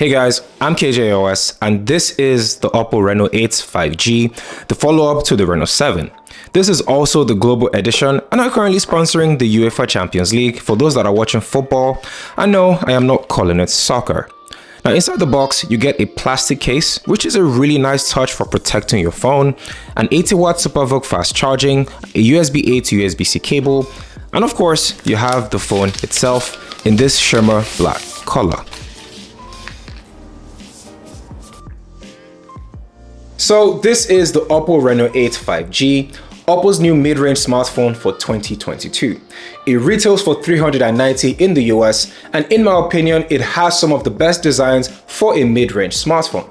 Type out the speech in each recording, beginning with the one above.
Hey guys, I'm KJOS and this is the Oppo Reno 8 5G, the follow-up to the Reno 7. This is also the global edition and I'm currently sponsoring the UEFA Champions League for those that are watching football. And no, I am not calling it soccer. Now inside the box, you get a plastic case, which is a really nice touch for protecting your phone, an 80-watt SuperVOOC fast charging, a USB-A to USB-C cable, and of course, you have the phone itself in this shimmer black color. So this is the Oppo Reno 8 5G, Oppo's new mid-range smartphone for 2022. It retails for $390 in the US, and in my opinion, it has some of the best designs for a mid-range smartphone.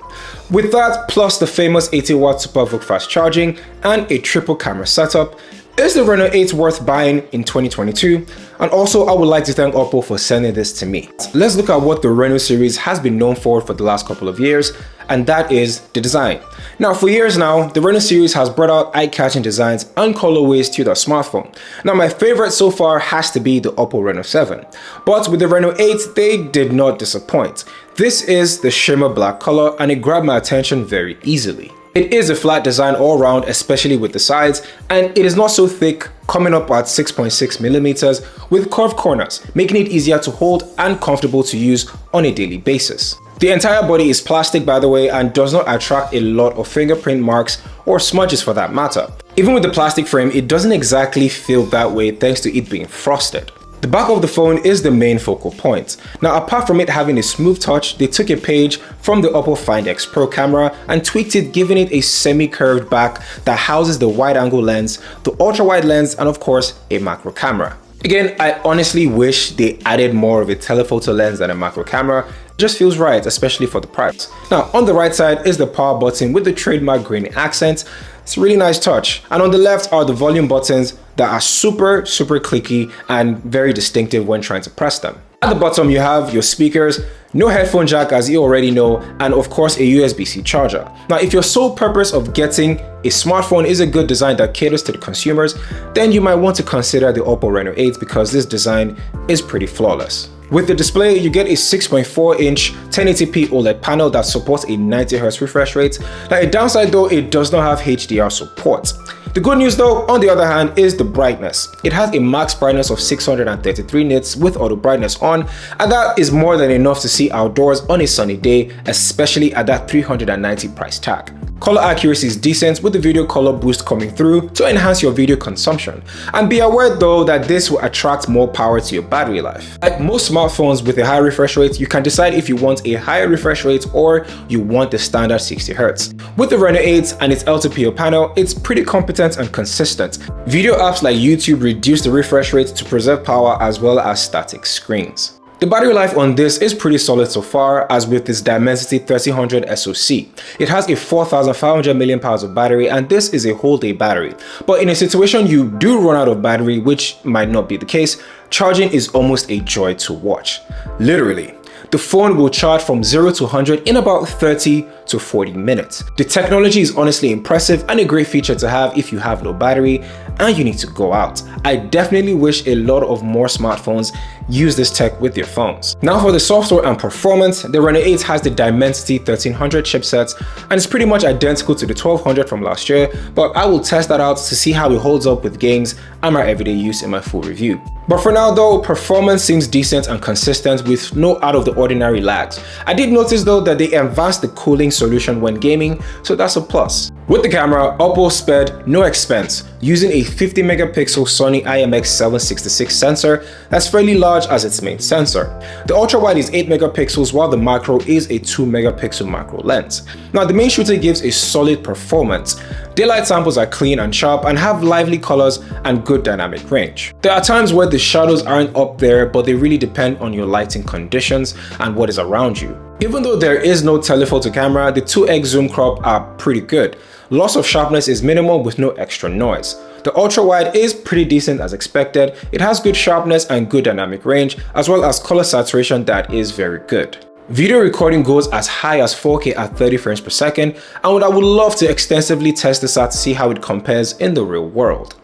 With that, plus the famous 80-watt SuperVOOC fast charging and a triple camera setup, is the Reno 8 worth buying in 2022? And also, I would like to thank Oppo for sending this to me. Let's look at what the Reno series has been known for the last couple of years, and that is the design. Now, for years now, the Reno series has brought out eye-catching designs and colorways to their smartphone. Now, my favorite so far has to be the Oppo Reno 7. But with the Reno 8, they did not disappoint. This is the shimmer black color and it grabbed my attention very easily. It is a flat design all around, especially with the sides, and it is not so thick, coming up at 6.6 millimeters with curved corners, making it easier to hold and comfortable to use on a daily basis. The entire body is plastic, by the way, and does not attract a lot of fingerprint marks or smudges for that matter. Even with the plastic frame, it doesn't exactly feel that way thanks to it being frosted. The back of the phone is the main focal point. Now, apart from it having a smooth touch, they took a page from the Oppo Find X Pro camera and tweaked it, giving it a semi-curved back that houses the wide-angle lens, the ultra-wide lens, and of course, a macro camera. Again, I honestly wish they added more of a telephoto lens than a macro camera. It just feels right, especially for the price. Now, on the right side is the power button with the trademark green accent. It's a really nice touch. And on the left are the volume buttons that are super clicky and very distinctive when trying to press them. At the bottom, you have your speakers, no headphone jack as you already know, and of course a USB-C charger. Now, if your sole purpose of getting a smartphone is a good design that caters to the consumers, then you might want to consider the Oppo Reno 8 because this design is pretty flawless. With the display, you get a 6.4-inch 1080p OLED panel that supports a 90Hz refresh rate. Now, a downside though, it does not have HDR support. The good news though, on the other hand, is the brightness. It has a max brightness of 633 nits with auto brightness on, and that is more than enough to see outdoors on a sunny day, especially at that $390 price tag. Color accuracy is decent with the video color boost coming through to enhance your video consumption. And be aware though that this will attract more power to your battery life. Like most smartphones with a high refresh rate, you can decide if you want a higher refresh rate or you want the standard 60Hz. With the Reno 8 and its LTPO panel, it's pretty competent and consistent. Video apps like YouTube reduce the refresh rate to preserve power as well as static screens. The battery life on this is pretty solid so far, as with this Dimensity 1300 SoC. It has a 4,500 mAh of battery and this is a whole day battery. But in a situation you do run out of battery, which might not be the case, charging is almost a joy to watch. Literally. The phone will charge from 0 to 100 in about 30 to 40 minutes. The technology is honestly impressive and a great feature to have if you have low battery and you need to go out. I definitely wish a lot of more smartphones use this tech with their phones. Now for the software and performance, the Reno 8 has the Dimensity 1300 chipset and it's pretty much identical to the 1200 from last year, but I will test that out to see how it holds up with games and my everyday use in my full review. But for now though, performance seems decent and consistent with no out of the ordinary lags. I did notice though that they advanced the cooling solution when gaming, so that's a plus. With the camera, Oppo spared no expense, using a 50 megapixel Sony IMX766 sensor that's fairly large as its main sensor. The ultra-wide is 8 megapixels while the macro is a 2 megapixel macro lens. Now the main shooter gives a solid performance. Daylight samples are clean and sharp and have lively colors and good dynamic range. There are times where the shadows aren't up there, but they really depend on your lighting conditions and what is around you. Even though there is no telephoto camera, the 2x zoom crop are pretty good. Loss of sharpness is minimal with no extra noise. The ultra-wide is pretty decent as expected. It has good sharpness and good dynamic range, as well as color saturation that is very good. Video recording goes as high as 4K at 30 frames per second, and I would love to extensively test this out to see how it compares in the real world.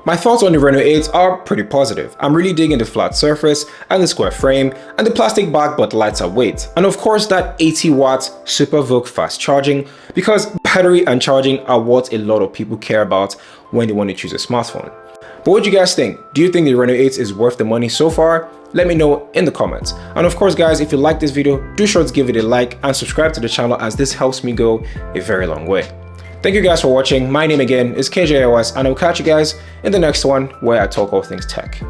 My thoughts on the Reno 8 are pretty positive. I'm really digging the flat surface and the square frame, and the plastic back but lighter weight. And of course that 80 watt Super VOOC fast charging, because battery and charging are what a lot of people care about when they want to choose a smartphone. But what do you guys think? Do you think the Reno 8 is worth the money so far? Let me know in the comments. And of course guys, if you like this video, do sure to give it a like and subscribe to the channel, as this helps me go a very long way. Thank you guys for watching. My name again is KJOS, and I'll catch you guys in the next one where I talk all things tech.